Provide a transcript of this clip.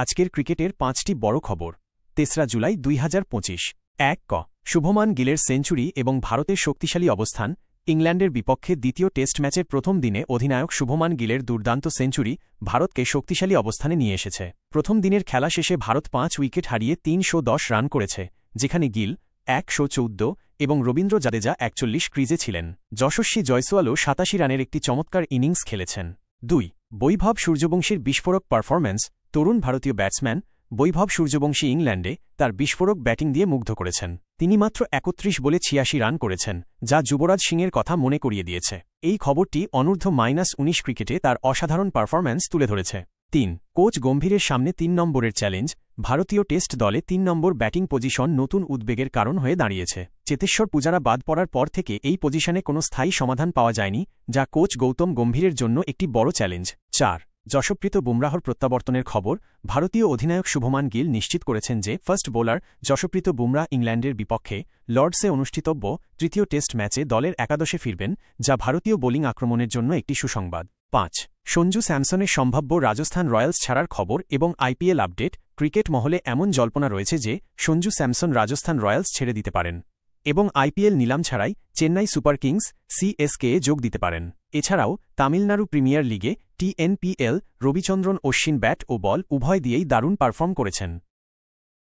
আজকের ক্রিকেটের ৫টি বড় খবর। ৩রা জুলাই ২০২৫। ১ ক শুভমান গিলের সেঞ্চুরি এবং ভারতের শক্তিশালী অবস্থান। ইংল্যান্ডের বিপক্ষে দ্বিতীয় টেস্ট ম্যাচের প্রথম দিনে অধিনায়ক শুভমান গিলের দুর্দান্ত সেঞ্চুরি ভারতকে শক্তিশালী অবস্থানে নিয়ে এসেছে। প্রথম দিনের খেলা শেষে ভারত ৫ উইকেট হারিয়ে ৩১০ রান করেছে, যেখানে গিল ১১৪ এবং রবীন্দ্র জাদেজা ৪১ ক্রিজে ছিলেন। যশস্বী জয়সওয়ালও ৮৭ রানের একটি চমৎকার ইনিংস খেলেছেন। ২ বৈভব সূর্যবংশীর বিস্ফোরক পারফরম্যান্স। তরুণ ভারতীয় ব্যাটসম্যান বৈভব সূর্যবংশী ইংল্যান্ডে তার বিস্ফোরক ব্যাটিং দিয়ে মুগ্ধ করেছেন। তিনি মাত্র ৩১ বলে ৮৬ রান করেছেন, যা যুবরাজ সিংয়ের কথা মনে করিয়ে দিয়েছে। এই খবরটি অনূর্ধ্ব-১৯ ক্রিকেটে তার অসাধারণ পারফরম্যান্স তুলে ধরেছে। ৩ কোচ গম্ভীরের সামনে ৩ নম্বরের চ্যালেঞ্জ। ভারতীয় টেস্ট দলে ৩ নম্বর ব্যাটিং পজিশন নতুন উদ্বেগের কারণ হয়ে দাঁড়িয়েছে। চেতেশ্বর পূজারা বাদ পড়ার পর থেকে এই পজিশনে কোনো স্থায়ী সমাধান পাওয়া যায়নি, যা কোচ গৌতম গম্ভীরের জন্য একটি বড় চ্যালেঞ্জ। ৪ যশপ্রীত বুমরাহর প্রত্যাবর্তনের খবর। ভারতীয় অধিনায়ক শুভমান গিল নিশ্চিত করেছেন যে ফাস্ট বোলার যশপ্রীত বুমরাহ ইংল্যান্ডের বিপক্ষে লর্ডসে অনুষ্ঠিতব্য তৃতীয় টেস্ট ম্যাচে দলের একাদশে ফিরবেন, যা ভারতীয় বোলিং আক্রমণের জন্য একটি সুসংবাদ। ৫ সঞ্জু স্যামসনের সম্ভাব্য রাজস্থান রয়্যালস ছাড়ার খবর এবং আইপিএল আপডেট। ক্রিকেট মহলে এমন জল্পনা রয়েছে যে সঞ্জু স্যামসন রাজস্থান রয়্যালস ছেড়ে দিতে পারেন এবং আইপিএল নিলাম ছাড়াই চেন্নাই সুপার কিংস সিএসকে যোগ দিতে পারেন। এছাড়াও তামিলনাড়ু প্রিমিয়ার লিগে টিএনপিএল রবিচন্দ্রন অশ্বিন ব্যাট ও বল উভয় দিয়েই দারুণ পারফর্ম করেছেন।